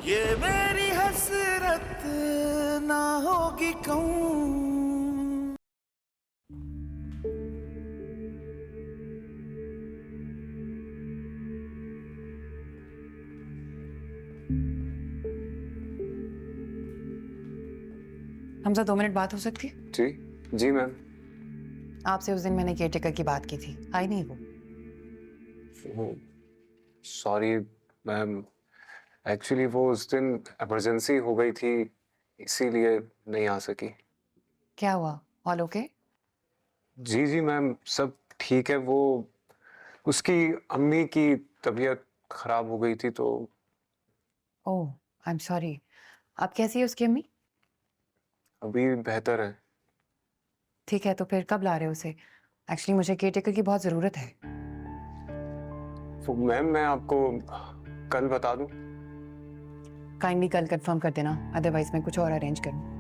ये मेरी हसरत ना होगी कहूँ। हमसे 2 मिनट बात हो सकती है? जी जी मैम। आपसे उस दिन मैंने केयरटेकर की बात की थी, आई नहीं वो? सॉरी मैम, एक्चुअली वो उस दिन इमरजेंसी हो गई थी, इसीलिए नहीं आ सकी। क्या हुआ? All okay? जी जी मैम, सब ठीक है। वो उसकी अम्मी की तबीयत खराब हो गई थी तो। ओह, आई एम सॉरी। अब कैसी है उसकी अम्मी? अभी बेहतर है। ठीक है, तो फिर कब ला रहे हो उसे? एक्चुअली मुझे केयरटेकर की बहुत ज़रूरत है। तो मैम मैं आपको कल बता दूं। काइंडली कल कंफर्म कर देना, अदरवाइज मैं कुछ और अरेंज करूँ।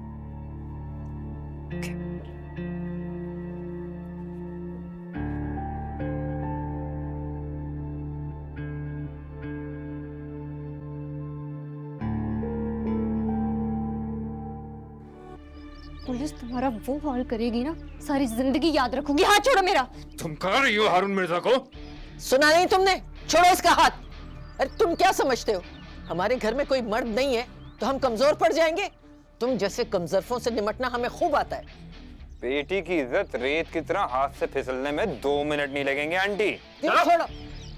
पुलिस तुम्हारा वो हाल करेगी ना, सारी जिंदगी याद रखूंगी। हाथ छोड़ो मेरा। तुम कह रही हो हारून मिर्जा को? सुना नहीं तुमने? छोड़ो इसका हाथ। अरे तुम क्या समझते हो, हमारे घर में कोई मर्द नहीं है तो हम कमजोर पड़ जाएंगे? तुम जैसे कमजोरफों से निमटना हमें खूब आता है। बेटी की इज्जत रेत की तरह हाथ से फिसलने में 2 मिनट नहीं लगेंगे आंटी। दिल छोड़ो।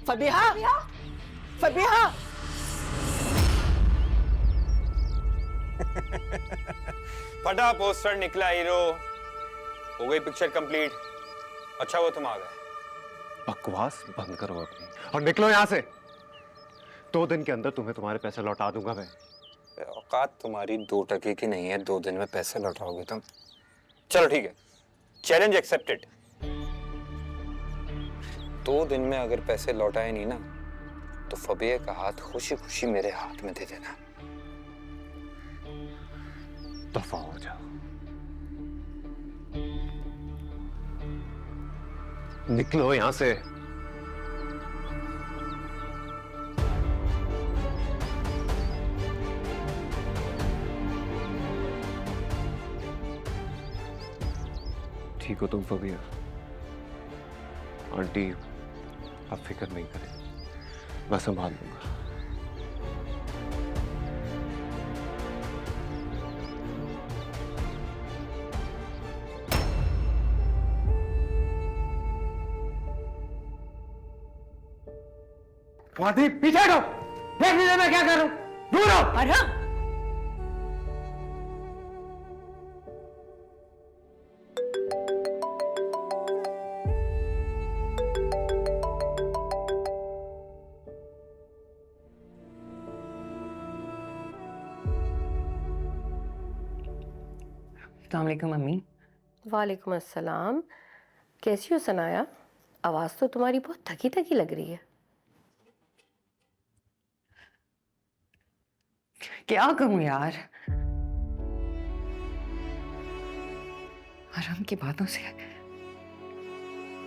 फबीहा, फबीहा। फटा पोस्टर, निकला हीरो, हो गई पिक्चर कंप्लीट। अच्छा वो तुम आ गए। बकवास बंद करो अपनी और निकलो यहाँ से। 2 दिन के अंदर तुम्हें तुम्हारे पैसे लौटा दूंगा मैं। औकात तुम्हारी 2 टके की नहीं है, 2 दिन में पैसे लौटाओगे तुम। चलो ठीक है, चैलेंज एक्सेप्टेड। 2 दिन में अगर पैसे लौटाए नहीं ना, तो फबिया का हाथ खुशी खुशी मेरे हाथ में दे देना। दफा हो जाओ। निकलो यहां से। ठीक हो तुम फबिया? आंटी आप फिक्र नहीं करें, मैं संभाल लूंगा। स्वाति पीछे हटो, देख लीजिए मैं क्या कर रहा हूं। दूर हो। अरहम, अस्सलाम वालेकुम मम्मी। वालेकुम अस्सलाम। कैसी हो सनाया? आवाज़ तो तुम्हारी बहुत थकी थकी लग रही है। क्या कहूँ यार, आराम की बातों से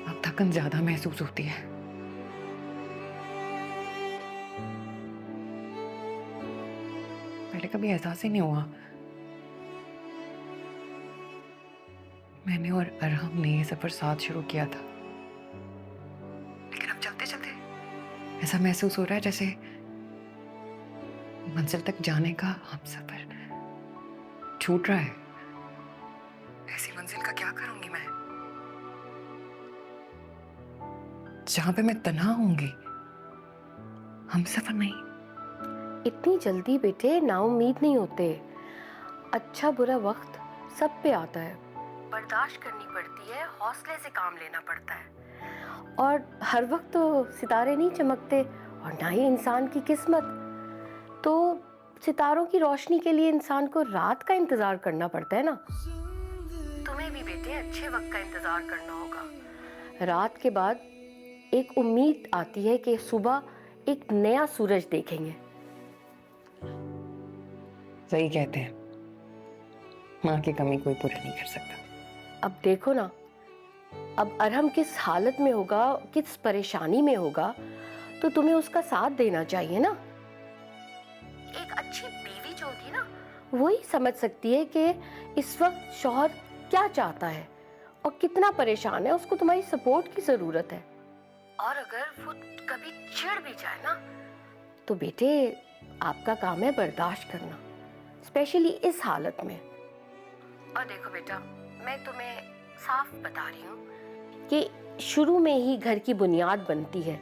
अब थकन ज्यादा महसूस होती है। पहले कभी एहसास ही नहीं हुआ। मैंने और अरहम ने ये सफर साथ शुरू किया था, लेकिन अब चलते चलते ऐसा महसूस हो रहा है जैसे मंजिल तक जाने का हम सफर छूट रहा है। ऐसी मंजिल का क्या करूंगी मैं, जहां पे मैं तन्हा होंगी, हम सफर नहीं। इतनी जल्दी बेटे नाउम्मीद नहीं होते। अच्छा बुरा वक्त सब पे आता है, बर्दाश्त करनी पड़ती है, हौसले से काम लेना पड़ता है। और हर वक्त तो सितारे नहीं चमकते, और ना ही इंसान की किस्मत। तो सितारों की रोशनी के लिए इंसान को रात का इंतजार करना पड़ता है ना। तुम्हें भी बेटे अच्छे वक्त का इंतजार करना होगा। रात के बाद एक उम्मीद आती है कि सुबह एक नया सूरज देखेंगे। सही कहते हैं, माँ की कमी कोई पूरी नहीं कर सकता। अब देखो ना, अब अरहम किस हालत में होगा, किस परेशानी में होगा, तो तुम्हें उसका साथ देना चाहिए ना। एक अच्छी एक बीवी जो होती है ना, वही समझ सकती है कि इस वक्त शौहर क्या चाहता है और कितना परेशान है, उसको तुम्हारी सपोर्ट की जरूरत है। और अगर वो कभी चिढ़ भी जाए ना, तो बेटे आपका काम है बर्दाश्त करना, स्पेशली इस हालत में। और देखो बेटा, मैं तुम्हें साफ बता रही हूँ कि शुरू में ही घर की बुनियाद बनती है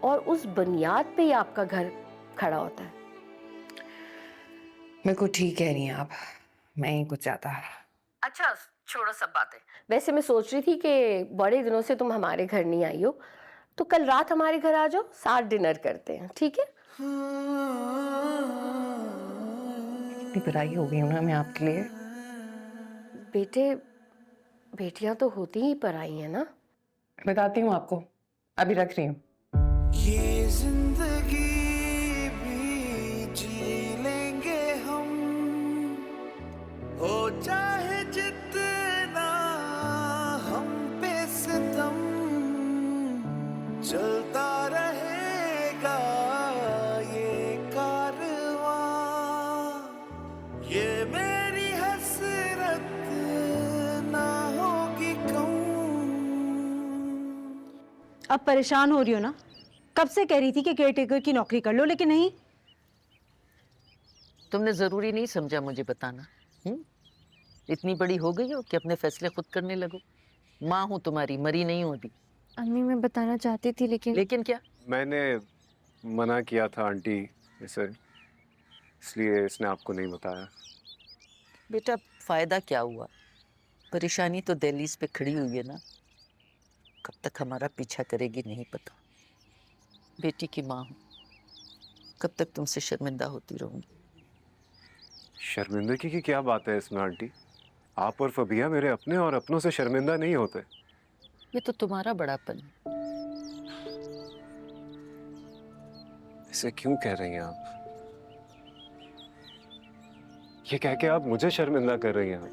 और उस बुनियाद पे ही आपका घर खड़ा होता है। मेरे को ठीक कह रही हैं आप, मैं ही कुछ ज्यादा। अच्छा छोड़ो सब बातें। वैसे मैं सोच रही थी कि बड़े दिनों से तुम हमारे घर नहीं आई हो, तो कल रात हमारे घर आ जाओ, साथ डिनर करते हैं, ठीक है? इतनी बुराई हो गई हूँ ना मैं आपके लिए। बेटे बेटियां तो होती ही पराई है ना। बताती हूँ आपको, अभी रख रही हूँ। ये जिंदगी भी जी लेंगे हम, हो चाहे जितना हम पे सितम, चलता रहेगा ये कारवां, ये मेरी हसरत ना होगी कम। अब परेशान हो रही हो ना? कब से कह रही थी कि केयरटेकर की नौकरी कर लो, लेकिन नहीं। तुमने जरूरी नहीं समझा मुझे बताना। इतनी बड़ी हो गई हो कि अपने फैसले खुद करने लगो। माँ हूँ तुम्हारी, मरी नहीं हूँ अभी। अम्मी मैं बताना चाहती थी लेकिन क्या? मैंने मना किया था आंटी इसे, इसलिए इसने आपको नहीं बताया। बेटा फायदा क्या हुआ? परेशानी तो दहलीज पे खड़ी हुई है ना, कब तक हमारा पीछा करेगी नहीं पता। बेटी की माँ हूँ, कब तक तुमसे शर्मिंदा होती रहूंगी। शर्मिंदगी की क्या बात है इसमें आंटी? आप और फबिया मेरे अपने और अपनों से शर्मिंदा नहीं होते। ये तो तुम्हारा बड़ापन है। इसे क्यों कह रही हैं आप? ये कह के आप मुझे शर्मिंदा कर रही हैं आप।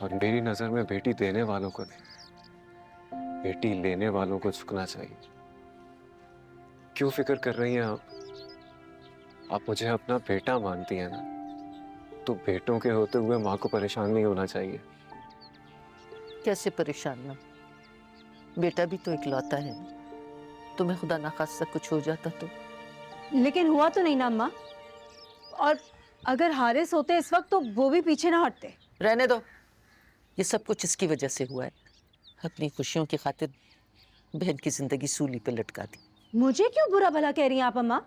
और मेरी नजर में बेटी देने वालों को नहीं, बेटी लेने वालों को झुकना चाहिए। क्यों फिक्र कर रही हैं आप? आप मुझे अपना बेटा मानती हैं ना, तो बेटों के होते हुए माँ को परेशान नहीं होना चाहिए। कैसे परेशान ना? बेटा भी तो इकलौता है। तुम्हें खुदा ना खास्ता कुछ हो जाता तो? लेकिन हुआ तो नहीं ना अम्मा। और अगर हारिस होते इस वक्त तो वो भी पीछे ना हटते। रहने दो, ये सब कुछ इसकी वजह से हुआ है। अपनी खुशियों की खातिर बहन की जिंदगी सूली पे लटका दी। मुझे क्यों बुरा भला कह रही हैं आप अम्मा?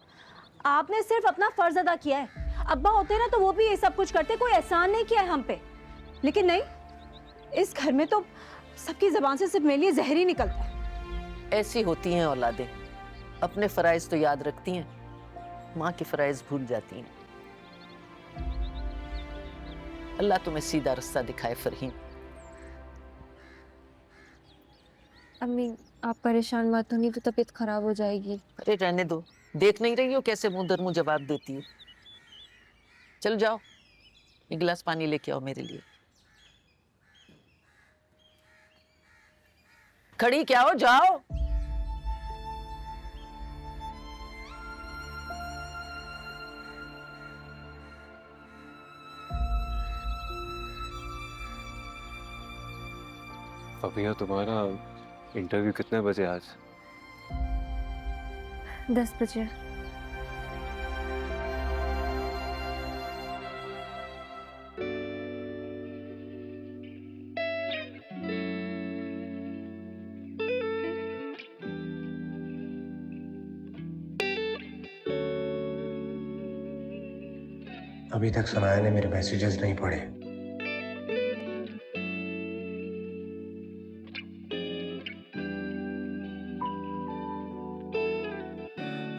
आपने सिर्फ अपना फर्ज अदा किया है। अब्बा होते ना तो वो भी ये सब कुछ करते, कोई एहसान नहीं किया है हम पे। लेकिन नहीं, इस घर में तो सबकी जबान से सिर्फ मेरे लिए जहर ही निकलता है। ऐसी होती हैं औलादें, अपने फराइज तो याद रखती हैं, माँ के फराइज भूल जाती हैं। अल्लाह तुम्हें सीधा रास्ता दिखाए फरहीन। अम्मी आप परेशान मत होंगी तो तबीयत खराब हो जाएगी। अरे रहने दो, देख नहीं रही हो कैसे मुंह दर मुंह जवाब देती है। चलो जाओ, एक गिलास पानी लेके आओ मेरे लिए। खड़ी क्या हो, जाओ। फबिया तुम्हारा इंटरव्यू कितने बजे आज? 10 बजे। अभी तक सनाया ने मेरे मैसेजेस नहीं पढ़े।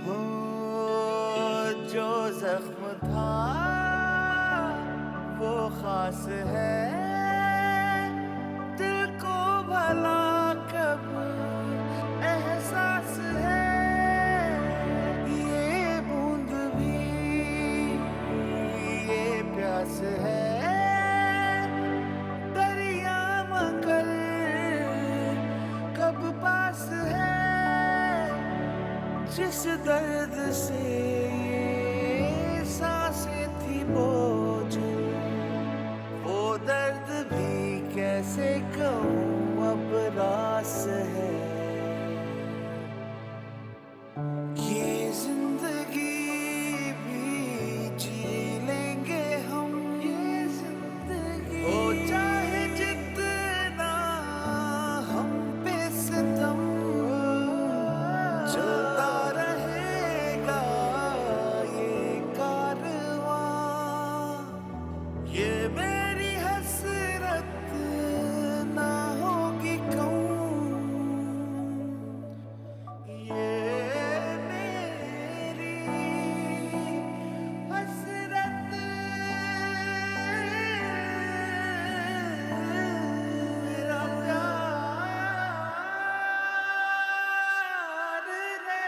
हो जो जख्म था वो खास है, दिल को भला कब एहसास है, ये बूंद भी ये प्यास है, दरिया मगर कब पास है, जिस दर्द से ये सांसें थी बोझ, वो दर्द भी कैसे कहूँ अब रास है। ये जिंदगी भी जी लेंगे हम, ये जिंदगी हो चाहे जितना हम पे सितम, चलता रहेगा ये कारवां। ये मेरी हसरत ना होगी कौन, ये मेरी हसरत, मेरा प्यार रहे।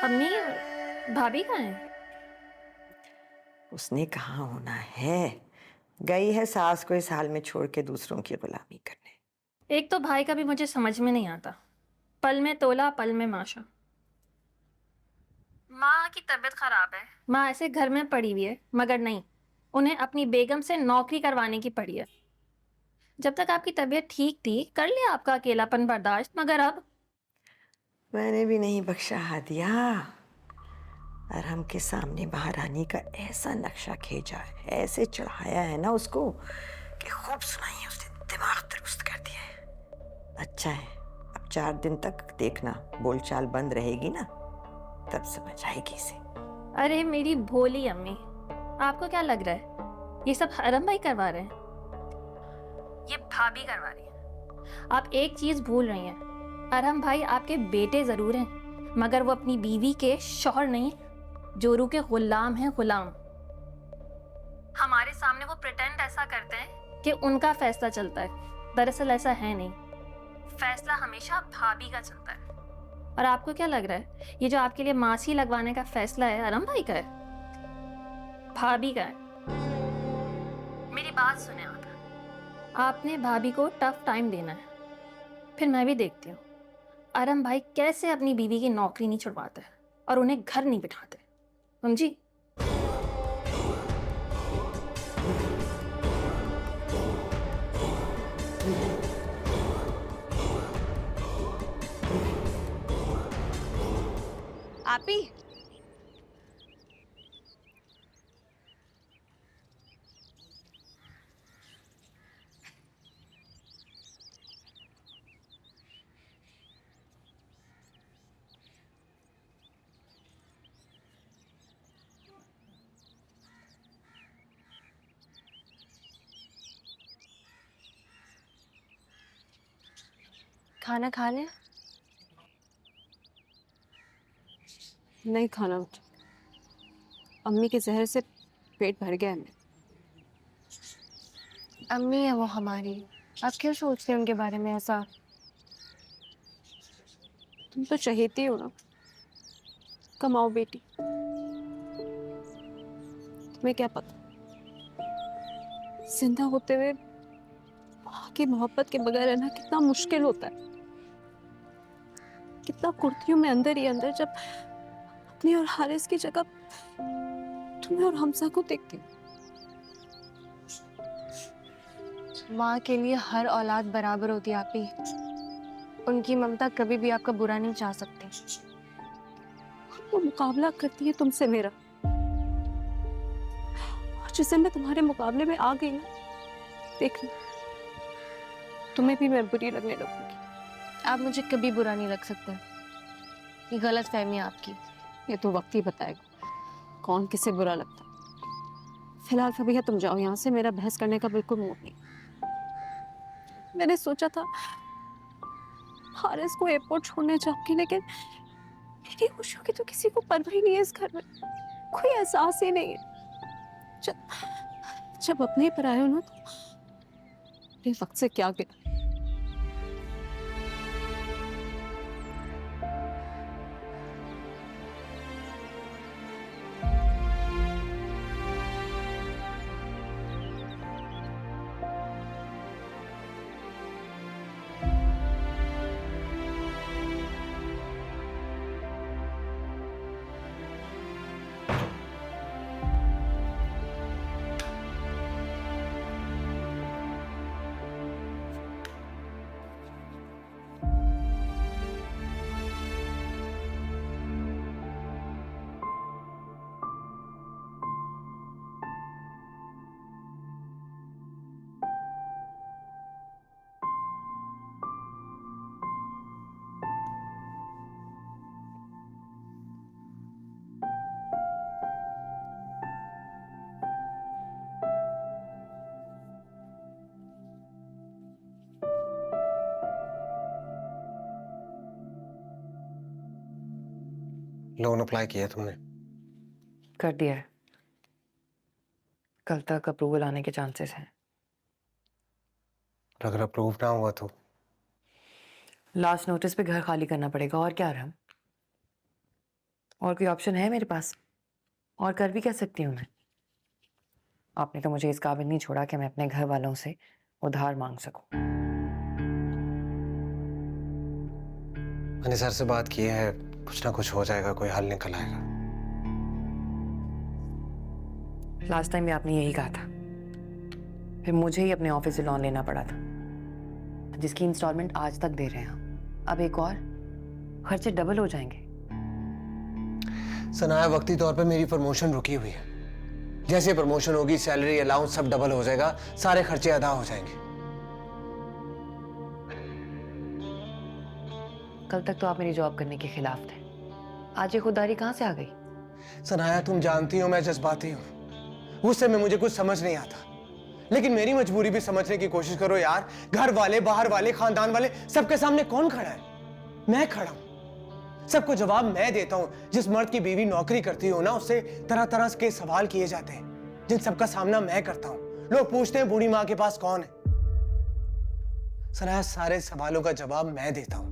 अम्मी भाभी कहाँ है? उसने कहाँ होना है, गई है सास को इस हाल में छोड़ के दूसरों की गुलामी करने। एक तो भाई का भी मुझे समझ में नहीं आता, पल में तोला पल में माशा। माँ की तबीयत खराब है, माँ ऐसे घर में पड़ी हुई है, मगर नहीं, उन्हें अपनी बेगम से नौकरी करवाने की पड़ी है। जब तक आपकी तबीयत ठीक थी कर लिया आपका अकेलापन बर्दाश्त, मगर अब मैंने भी नहीं बख्शा हादिया। अरहम के सामने महारानी का ऐसा नक्शा खींचा है, ऐसे चढ़ाया है ना उसको कि खूब सुनाई, उसने दिमाग दुरुस्त कर दिया है। अच्छा है, अब 4 दिन तक देखना बोलचाल बंद रहेगी ना, तब समझ आएगी इसे। अरे मेरी भोली अम्मी, आपको क्या लग रहा है ये सब अरहम भाई करवा रहे हैं? ये भाभी करवा रही है। आप एक चीज भूल रही हैं, अरहम भाई आपके बेटे जरूर हैं, मगर वो अपनी बीवी के शौहर नहीं, जोरू के गुलाम हैं, गुलाम। हमारे सामने वो प्रिटेंड ऐसा करते हैं कि उनका फैसला चलता है, दरअसल ऐसा है नहीं, फैसला हमेशा भाभी का चलता है। और आपको क्या लग रहा है ये जो आपके लिए मासी लगवाने का फैसला है अरहम भाई का है? भाभी का है। मेरी बात सुने आपने भाभी को टफ टाइम देना है, फिर मैं भी देखती हूँ अरहम भाई कैसे अपनी बीवी की नौकरी नहीं छुड़वाते और उन्हें घर नहीं बिठाते, समझी? आपी खाना खा लें? नहीं खाना, अम्मी के जहर से पेट भर गया है। अम्मी है वो हमारी, आप क्यों सोचते हैं उनके बारे में ऐसा? तुम तो चहेती हो ना, कमाओ बेटी। तुम्हें क्या पता जिंदा होते हुए माँ की मोहब्बत के बगैर रहना कितना मुश्किल होता है, कितना कुर्तियों में अंदर ही अंदर जब अपनी और हारिस की जगह तुम्हें और हमसा को देखती हूँ। माँ के लिए हर औलाद बराबर होती है आपी, उनकी ममता कभी भी आपका बुरा नहीं चाह सकती। वो मुकाबला करती है तुमसे मेरा, और जिसे मैं तुम्हारे मुकाबले में आ गई ना, देखना तुम्हें भी मैं बुरी लगने लगूंगी। आप मुझे कभी बुरा नहीं लग सकते, ये गलत फहमी है आपकी। ये तो वक्त ही बताएगा कौन किसे बुरा लगता। फिलहाल फबीहा तुम जाओ यहाँ से, मेरा बहस करने का बिल्कुल मूड नहीं। मैंने सोचा था हारिस को एयरपोर्ट छोड़ने जाऊंगी, लेकिन मेरी खुशियों की तो किसी को परवाह ही नहीं है इस घर में, कोई एहसास ही नहीं है। जब अपने पर आए हो ना तो मेरे वक्त से क्या गिरा। लोन अप्लाई किया तुमने? कर दिया है। कल तक अप्रूवल आने के चांसेस हैं। और अगर अप्रूव ना हुआ तो? लास्ट नोटिस पे घर खाली करना पड़ेगा, और क्या रहा। और कोई ऑप्शन है मेरे पास? और कर भी क्या सकती हूँ मैं? आपने तो मुझे इस काबिल नहीं छोड़ा कि मैं अपने घर वालों से उधार मांग सकूं। मैंने सर से बात की है, कुछ ना कुछ हो जाएगा, कोई हल निकल आएगा। लास्ट टाइम भी आपने यही कहा था, फिर मुझे ही अपने ऑफिस से लोन लेना पड़ा था, जिसकी इंस्टॉलमेंट आज तक दे रहे हैं हम। अब एक और, खर्चे डबल हो जाएंगे। सनाया, वक्ती तौर पे मेरी प्रमोशन रुकी हुई है। जैसे प्रमोशन होगी, सैलरी अलाउंस सब डबल हो जाएगा, सारे खर्चे अदा हो जाएंगे। कल तक तो आप मेरी जॉब करने के खिलाफ थे, आज ये खुददारी कहाँ से आ गई? सनाया, तुम जानती हो मैं जज्बाती हूँ, गुस्से में मुझे कुछ समझ नहीं आता, लेकिन मेरी मजबूरी भी समझने की कोशिश करो यार। घर वाले, बाहर वाले, खानदान वाले, सबके सामने कौन खड़ा है? मैं खड़ा हूं। सबको जवाब मैं देता हूं। जिस मर्द की बीवी नौकरी करती हो ना, उससे तरह तरह के सवाल किए जाते हैं, जिन सबका सामना मैं करता हूं। लोग पूछते हैं बूढ़ी माँ के पास कौन है। सनाया, सारे सवालों का जवाब मैं देता हूं।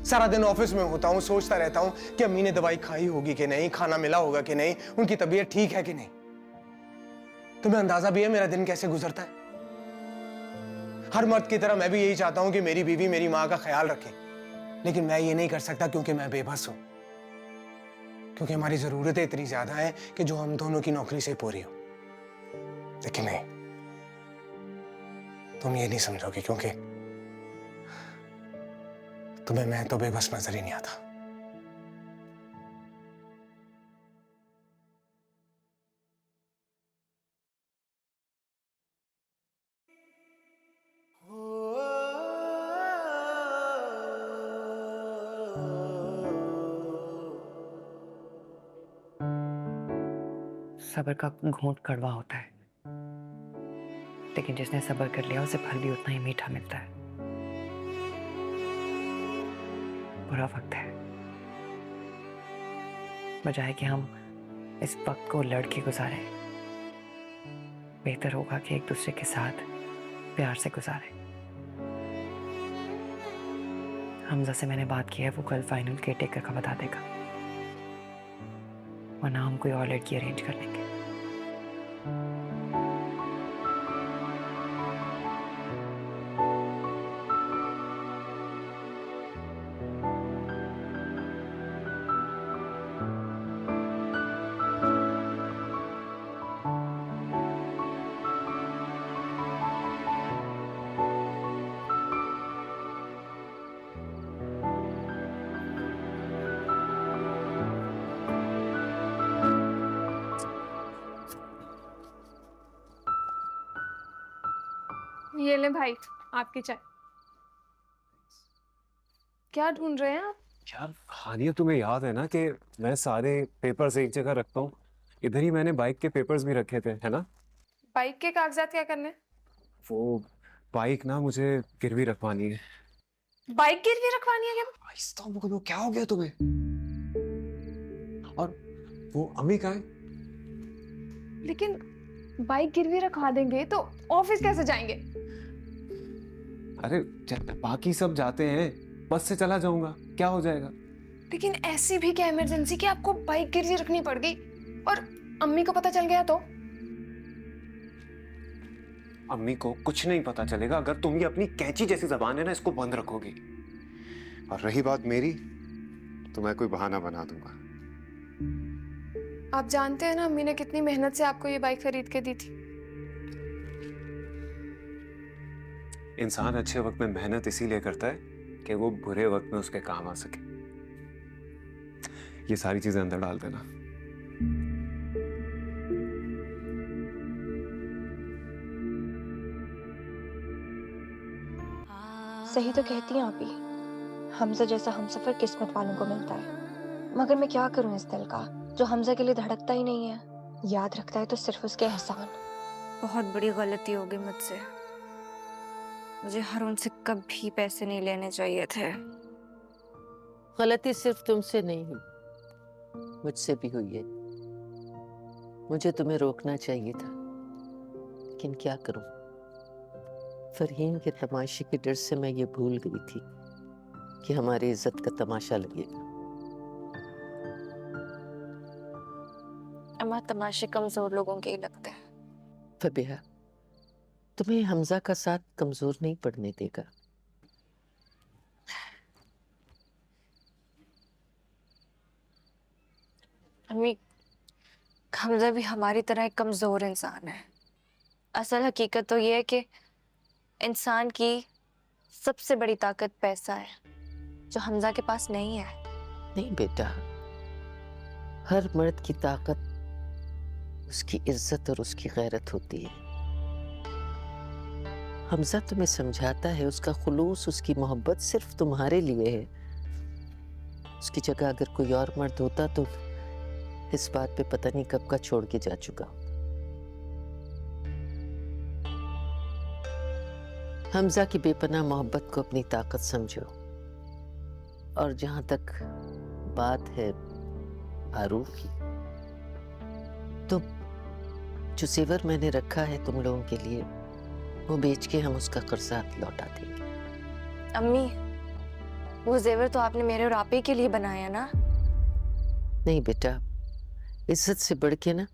सारा दिन ऑफिस में होता हूं, सोचता रहता हूं कि अम्मी ने दवाई खाई होगी कि नहीं, खाना मिला होगा कि नहीं, उनकी तबीयत ठीक है कि नहीं। तुम्हें अंदाजा भी है मेरा दिन कैसे गुजरता है? हर मर्द की तरह मैं भी यही चाहता हूं कि मेरी बीवी मेरी मां का ख्याल रखे, लेकिन मैं ये नहीं कर सकता क्योंकि मैं बेबस हूं। क्योंकि हमारी जरूरतें इतनी ज्यादा हैं कि जो हम दोनों की नौकरी से पूरी हो। लेकिन नहीं, तुम ये नहीं समझोगे, क्योंकि तुम्हें मैं तो बेबस नजर ही नहीं आता। सब्र का घूंट कड़वा होता है, लेकिन जिसने सब्र कर लिया उसे फल भी उतना ही मीठा मिलता है। बुरा वक्त है, बजाय कि हम इस वक्त को लड़के गुजारे, बेहतर होगा कि एक दूसरे के साथ प्यार से गुजारे। हमजा से मैंने बात की है, वो कल फाइनल केयरटेकर का बता देगा, वरना हम कोई और लड़की अरेंज कर लेंगे। ये ले भाई, आपकी चाय। क्या ढूंढ रहे हैं आप? यार हानिया, तुम्हें याद है ना कि मैं सारे पेपर्स एक जगह रखता हूँ। इधर ही मैंने बाइक के पेपर्स भी रखे थे, है ना? बाइक के कागजात क्या करने? वो बाइक ना मुझे गिरवी रखवानी है। बाइक गिरवी रखवानी है क्या? आहिस्ता बोलो, क्या हो गया तुम्हें? और वो अम्मी कहाँ है? लेकिन बाइक गिरवी रखवा देंगे तो ऑफिस कैसे जाएंगे? अरे बाकी सब जाते हैं, बस से चला जाऊंगा, क्या हो जाएगा? लेकिन ऐसी भी क्या इमरजेंसी कि आपको बाइक गिरवी रखनी पड़ गई और अम्मी को पता चल गया तो? अम्मी को कुछ नहीं पता चलेगा अगर तुम ये अपनी कैंची जैसी जबान है ना, इसको बंद रखोगी। और रही बात मेरी, तो मैं कोई बहाना बना दूंगा। आप जानते हैं ना अम्मी ने कितनी मेहनत से आपको ये बाइक खरीद के दी थी। इंसान अच्छे वक्त में मेहनत इसीलिए करता है कि वो बुरे वक्त में उसके काम आ सके। ये सारी चीजें अंदर डाल देना। सही तो कहती हैं आप ही, हमजा जैसा हमसफर किस्मत वालों को मिलता है। मगर मैं क्या करूं इस दिल का जो हमजा के लिए धड़कता ही नहीं है, याद रखता है तो सिर्फ उसके एहसान। बहुत बड़ी गलती हो गई मुझसे। मुझे हरून से कभी पैसे नहीं लेने चाहिए थे। गलती सिर्फ तुमसे नहीं हुई, मुझसे भी हुई है। मुझे तुम्हें रोकना चाहिए था, लेकिन क्या करूं? फरहीन के तमाशे के डर से मैं ये भूल गई थी कि हमारी इज्जत का तमाशा लगेगा। अम्मा, तमाशे कमजोर लोगों के ही लगते हैं। फबीहा, तुम्हें हमजा का साथ कमजोर नहीं पड़ने देगा। अम्मी, हमजा भी हमारी तरह एक कमजोर इंसान है। असल हकीकत तो ये है कि इंसान की सबसे बड़ी ताकत पैसा है, जो हमजा के पास नहीं है। नहीं बेटा, हर मर्द की ताकत उसकी इज्जत और उसकी गैरत होती है। हमजा तुम्हें समझाता है, उसका खुलूस, उसकी मोहब्बत सिर्फ तुम्हारे लिए है। उसकी जगह अगर कोई और मर्द होता तो इस बात पे पता नहीं कब का छोड़ के जा चुका। हमजा की बेपनाह मोहब्बत को अपनी ताकत समझो। और जहां तक बात है आरूफ की, तो जो जेवर मैंने रखा है तुम लोगों के लिए, वो बेच के हम उसका कर्जा लौटा देंगे। अम्मी, वो जेवर तो आपने मेरे और आपे के लिए बनाया ना? नहीं बेटा, इज्जत से बढ़ के ना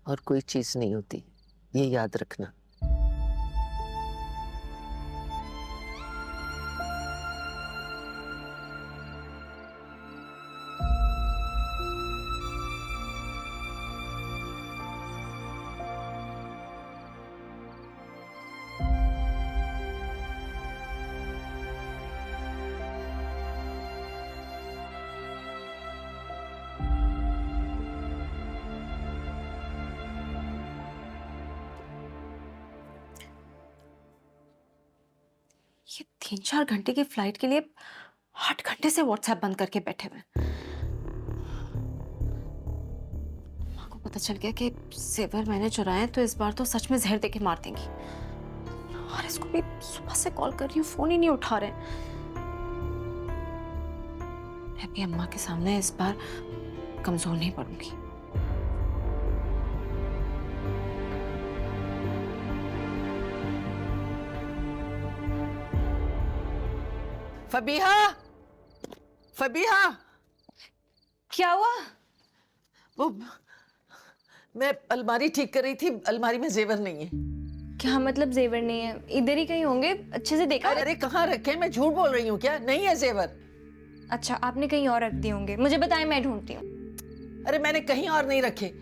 और कोई चीज नहीं होती, ये याद रखना। ये 3-4 घंटे की फ्लाइट के लिए 8 घंटे से व्हाट्सएप बंद करके बैठे हुए। माँ को पता चल गया कि जेवर मैंने चुराए हैं, तो इस बार तो सच में जहर देके मार देंगी। और इसको भी सुबह से कॉल कर रही हूँ, फोन ही नहीं उठा रहे। मैं भी अम्मा के सामने इस बार कमजोर नहीं पड़ूंगी। फबीहा, फबीहा, क्या हुआ? वो मैं अलमारी ठीक कर रही थी, अलमारी में जेवर नहीं है। क्या मतलब जेवर नहीं है? इधर ही कहीं होंगे, अच्छे से देखा? अरे कहाँ रखे? मैं झूठ बोल रही हूँ क्या? नहीं है जेवर। अच्छा, आपने कहीं और रख दिए होंगे, मुझे बताएं, मैं ढूंढती हूँ। अरे मैंने कहीं और नहीं रखे,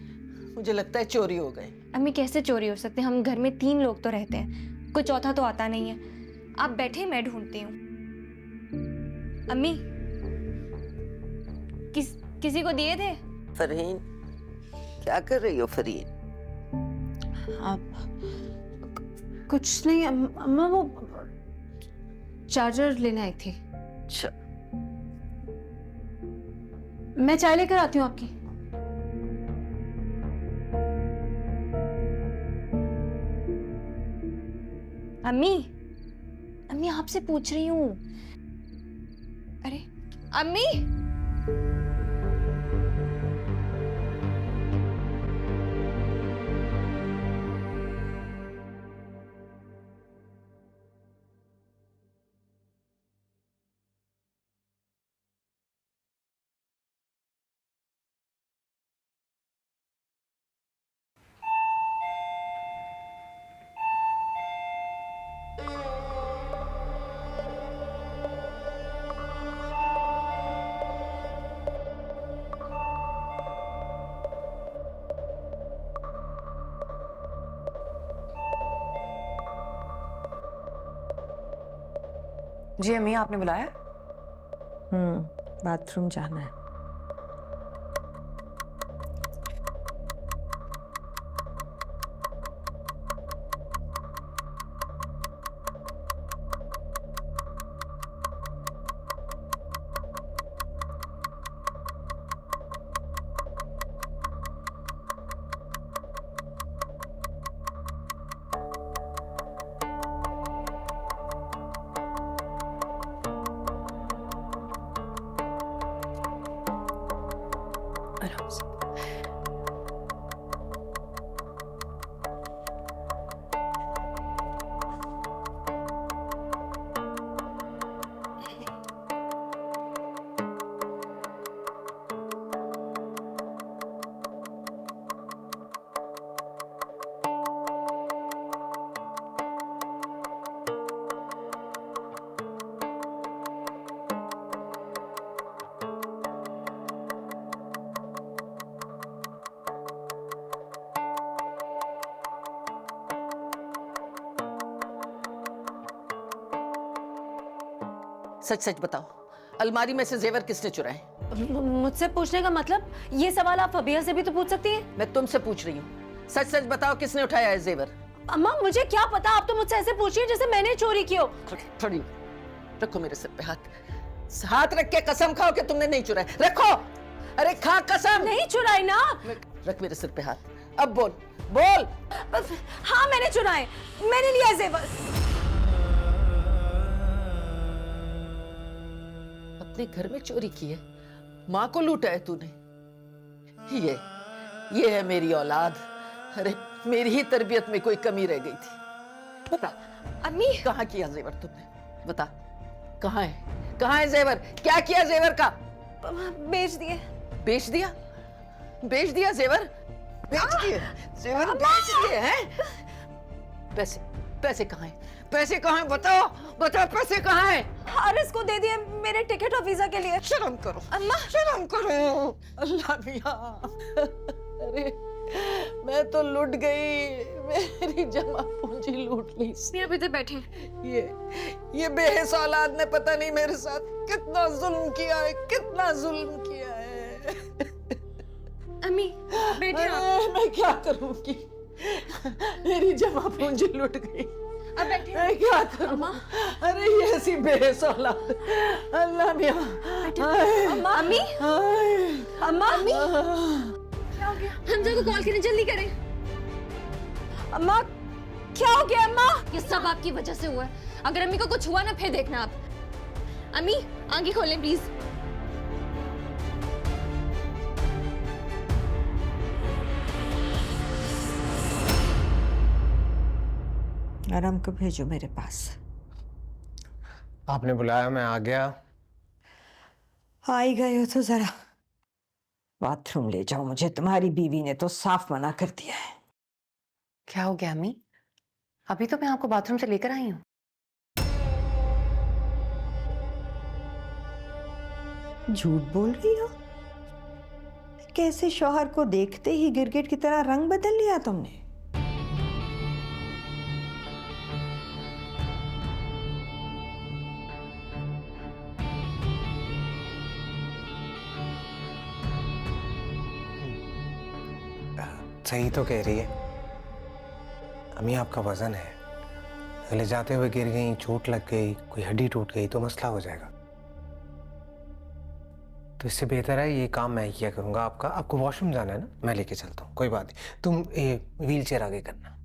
मुझे लगता है चोरी हो गए। अम्मी, कैसे चोरी हो सकते? हम घर में 3 लोग तो रहते हैं, कोई चौथा तो आता नहीं है। आप बैठे, मैं ढूंढती हूँ। अम्मी, किसी को दिए थे? फरहीन, क्या कर रही हो फरहीन? आप कुछ नहीं अम्मा, वो चार्जर लेने आई थी। अच्छा, मैं चाय लेकर आती हूँ आपकी। अम्मी, अम्मी आपसे पूछ रही हूँ। अरे अम्मी, जी अम्मी, आपने बुलाया? बाथरूम जाना है। सच सच बताओ, अलमारी में से जेवर किसने चुराए? मुझसे पूछने का मतलब, ये सवाल आप फबिया से भी तो पूछ सकती हैं। मैं तुमसे पूछ रही हूँ, सच सच बताओ किसने उठाया है जेवर? अम्मा मुझे क्या पता, आप तो मुझसे ऐसे पूछिए जैसे मैंने चोरी की हो। थोड़ी रखो मेरे सिर पे हाथ, हाथ रख के कसम खाओ कि तुमने नहीं चुराए। रखो, अरे खा कसम। नहीं चुराई ना। रख मेरे सिर पे हाथ, अब बोल बोल। हाँ मैंने चुराए, मैंने लिया जेवर। अपने घर में चोरी की है, माँ को लूटा है तूने। ये है मेरी औलाद। अरे मेरी ही तरबियत में कोई कमी रह गई थी। बता अम्मी, कहाँ किया जेवर तुमने? बता कहाँ है, कहाँ है जेवर? क्या किया जेवर का? बेच दिए। बेच दिया? बेच दिया जेवर? बेच दिए जेवर? बेच दिए हैं? पैसे, पैसे कहाँ हैं? पैसे कहाँ हैं? बताओ बताओ, पैसे कहाँ हैं? हारिस को दे दिए मेरे टिकट और वीजा के लिए। शर्म करो अम्मा, शर्म करो। अल्लाह मियां, अरे मैं तो लूट गई, मेरी जमा पूंजी लूट ली। मियां भी तो बैठे। ये बेहिस औलाद ने पता नहीं मेरे साथ कितना जुल्म किया है, कितना जुल्म किया है। अम्मी बैठे आप। मैं क्या करूंगी, मेरी जमा पूंजी लूट गई। अब बैठे। मैं क्या करूं? अरे ये ऐसी बेहिस औलाद, अल्लाह मियां। अम्मा, अम्मी, अम्मा, अम्मी, क्या हो गया? हमजा को कॉल करें, जल्दी करें। अम्मा क्या हो गया? अम्मा, ये सब आपकी वजह से हुआ है। अगर अम्मी को कुछ हुआ ना फिर देखना आप। अम्मी आंखें खोलें प्लीज। अरहम को भेजो मेरे पास। आपने बुलाया, मैं आ गया। आ ही गए हो तो जरा बाथरूम ले जाओ मुझे, तुम्हारी बीवी ने तो साफ मना कर दिया है। क्या हो गया अम्मी? अभी तो मैं आपको बाथरूम से लेकर आई हूँ। झूठ बोल रही हो? कैसे शौहर को देखते ही गिरगिट की तरह रंग बदल लिया तुमने? सही तो कह रही है अम्मी, आपका वजन है, अगले जाते हुए गिर गई, चोट लग गई, कोई हड्डी टूट गई तो मसला हो जाएगा। तो इससे बेहतर है ये काम मैं किया करूंगा। आपको वॉशरूम जाना है ना, मैं लेके चलता हूँ, कोई बात नहीं। तुम व्हील चेयर आगे करना।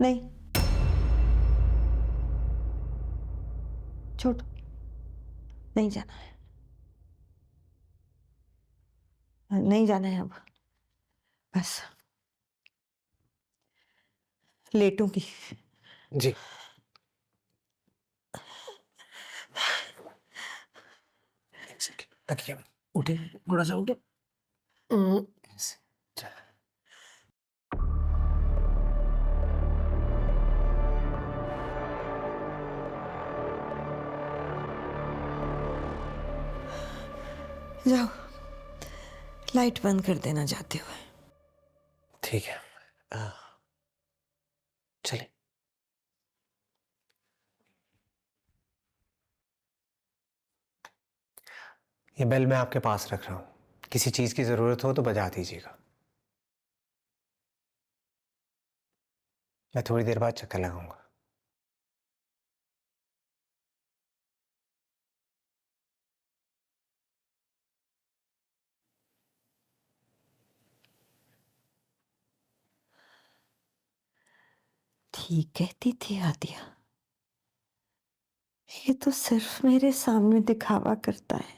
नहीं छोड़, नहीं जाना है, नहीं जाना है अब, बस लेटूंगी। जी तकिया उठे, थोड़ा सा उठे। जाओ, लाइट बंद कर देना जाते हुए। ठीक है, चलिए। ये बेल मैं आपके पास रख रहा हूँ, किसी चीज की जरूरत हो तो बजा दीजिएगा। मैं थोड़ी देर बाद चक्कर लगाऊंगा। ठीक कहती थी आदिया, ये तो सिर्फ मेरे सामने दिखावा करता है,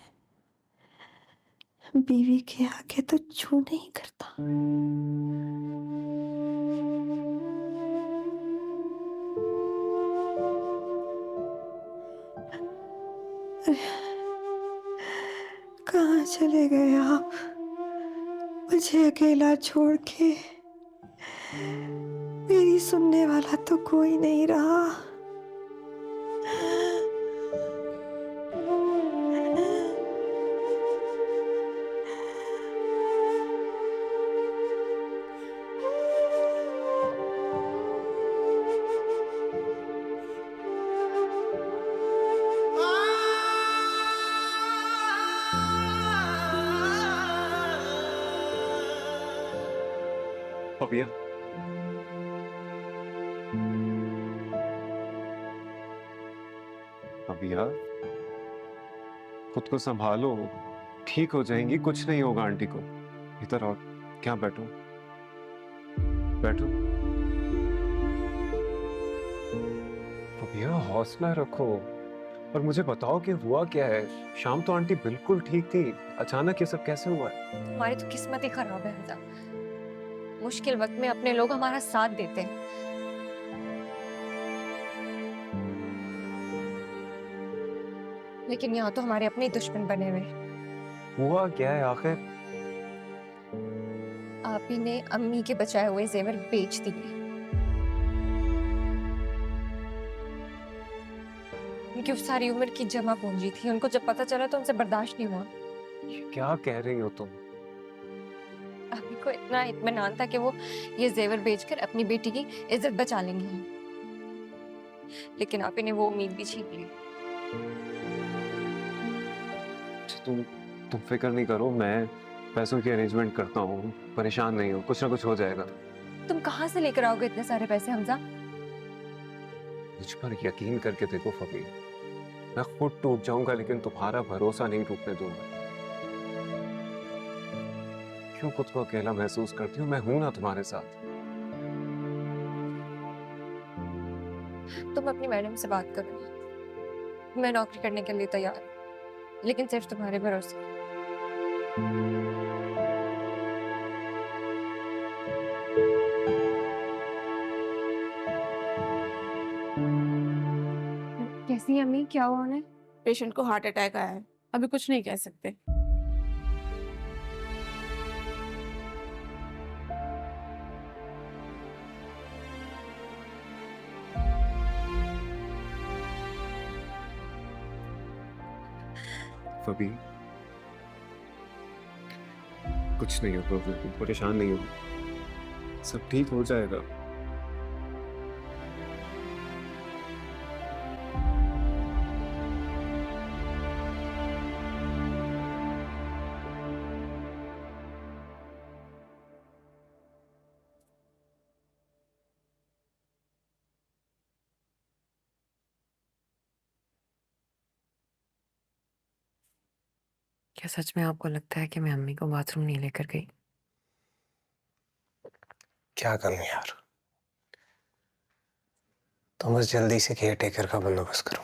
बीवी के आगे तो छू नहीं करता। कहाँ चले गए आप, मुझे अकेला छोड़ के? मेरी सुनने वाला तो कोई नहीं रहा। फबिया, फबिया, खुद को संभालो, ठीक हो जाएंगी, कुछ नहीं होगा आंटी को। इधर और क्या, बैठो बैठो। फबिया हौसला रखो और मुझे बताओ कि हुआ क्या है। शाम तो आंटी बिल्कुल ठीक थी, अचानक ये सब कैसे हुआ है? हमारी तो किस्मत ही खराब है हमजा। मुश्किल वक्त में अपने लोग हमारा साथ देते हैं। लेकिन यहाँ तो हमारे अपने ही दुश्मन बने हुए हैं। हुआ क्या है आखिर? आप ही ने अम्मी के बचाए हुए जेवर बेच दिए। उनकी उस सारी उम्र की जमा पूंजी थी, उनको जब पता चला तो उनसे बर्दाश्त नहीं हुआ। ये क्या कह रही हो तुम? अम्मी को इतना इत्मीनान था कि वो ये जेवर बेचकर अपनी बेटी की इज्जत बचा लेंगी, लेकिन आप ही ने वो उम्मीद भी छीन ली। तुम फिक्र नहीं करो, मैं पैसों की अरेंजमेंट करता हूँ, परेशान नहीं हो, कुछ ना कुछ हो जाएगा। तुम कहाँ से लेकर आओगे इतने सारे पैसे हमजा? मुझ पर यकीन करके देखो फबी, मैं खुद टूट जाऊंगा लेकिन तुम्हारा भरोसा नहीं टूटने दूंगा। क्यों खुद को अकेला महसूस करती हूँ? मैं हूं ना तुम्हारे साथ। तुम अपनी मैडम से बात करो, मैं नौकरी करने के लिए तैयार हूँ, लेकिन सिर्फ तुम्हारे भरोसे। कैसी अम्मी, क्या हुआ उन्हें? पेशेंट को हार्ट अटैक आया है, अभी कुछ नहीं कह सकते। फबी कुछ नहीं होगा, बिल्कुल परेशान नहीं हो, सब ठीक हो जाएगा। क्या सच में आपको लगता है कि मैं अम्मी को बाथरूम नहीं लेकर गई? क्या करूं यार, तो बस जल्दी से केयर टेकर का बंदोबस्त करो।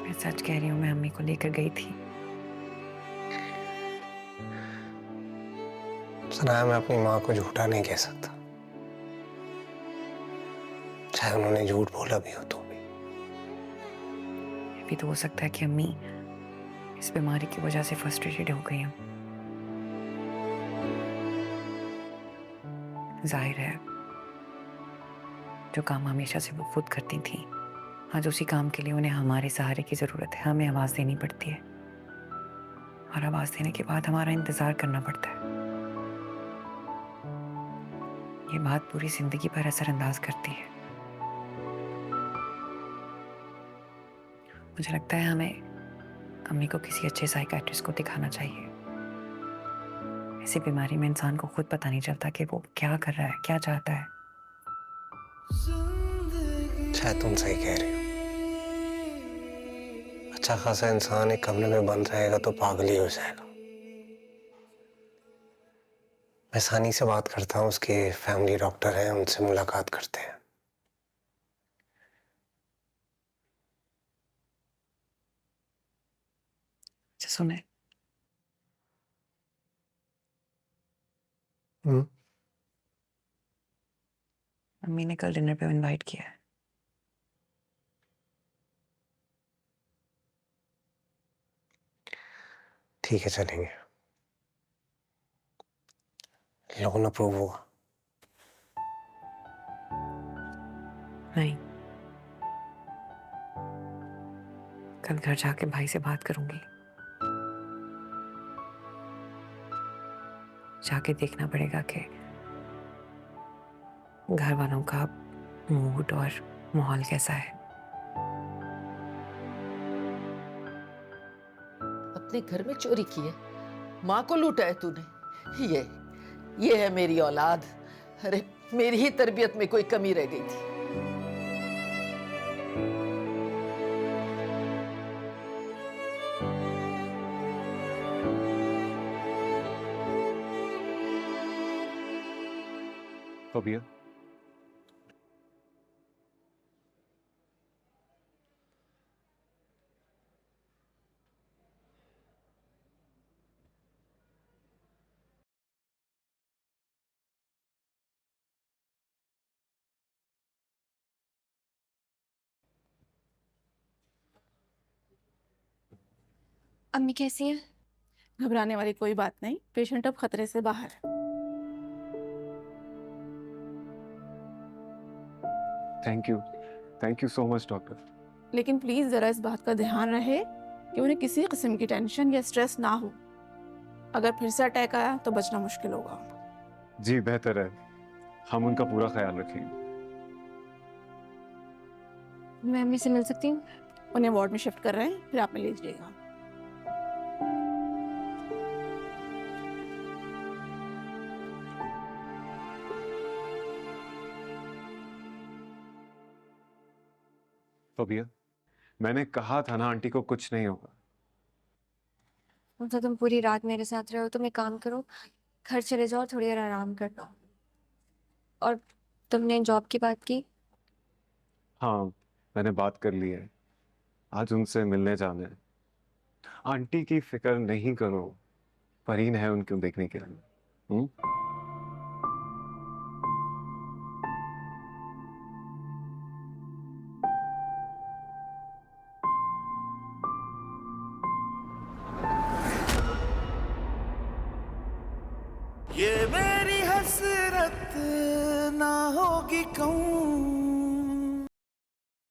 मैं सच कह रही हूँ, मैं अम्मी को लेकर गई थी। सुना है, मैं अपनी माँ को झूठा नहीं कह सकता, चाहे उन्होंने झूठ बोला भी हो तो भी। ये भी तो हो सकता है कि अम्मी इस बीमारी की वजह से फ्रस्ट्रेटेड हो गई हूँ। जाहिर है, जो काम हमेशा से वो खुद करती थी, आज उसी काम के लिए उन्हें हमारे सहारे की जरूरत है। हमें आवाज देनी पड़ती है और आवाज देने के बाद हमारा इंतजार करना पड़ता है। ये बात पूरी जिंदगी पर असरअंदाज करती है। मुझे लगता है हमें अम्मी को किसी अच्छे साइकियाट्रिस्ट को दिखाना चाहिए। ऐसी बीमारी में इंसान को खुद पता नहीं चलता कि वो क्या कर रहा है, क्या चाहता है। शायद तुम सही कह रही हो। अच्छा खासा इंसान एक कमरे में बंद रहेगा तो पागल ही हो जाएगा। मैं सानी से बात करता हूँ, उसके फैमिली डॉक्टर हैं, उनसे मुलाकात करते हैं। अच्छा सुने, अम्मी ने कल डिनर पे इनवाइट किया है। ठीक है, चलेंगे। लोन अप्रूव हुआ? नहीं, कल घर जाके भाई से बात करूंगी। जाके देखना पड़ेगा कि घर वालों का मूड और माहौल कैसा है। अपने घर में चोरी की है, माँ को लूटा है तूने। ये है मेरी औलाद। अरे मेरी ही तरबियत में कोई कमी रह गई थी। फबिया, अम्मी कैसी हैं? घबराने वाली कोई बात नहीं, पेशेंट अब खतरे से बाहर है। Thank you so much doctor. लेकिन प्लीज जरा इस बात का ध्यान रहे कि उन्हें किसी किस्म की टेंशन या स्ट्रेस ना हो। अगर फिर से अटैक आया तो बचना मुश्किल होगा। जी बेहतर है, हम उनका पूरा ख्याल रखेंगे। मैं अम्मी से मिल सकती हूँ? उन्हें वार्ड में शिफ्ट कर रहे हैं, फिर आप मिल लीजिएगा। फबिया, मैंने कहा था ना आंटी को कुछ नहीं होगा। तो तुम पूरी रात मेरे साथ रहो, तुम एक काम करो, घर चले जाओ, थोड़ी देर आराम कर लो। और तुमने जॉब की बात की? हाँ, मैंने बात कर ली है, आज उनसे मिलने जाना है। आंटी की फिक्र नहीं करो, फरीन है उनको देखने के लिए। ये मेरी हसरत ना होगी कहूँ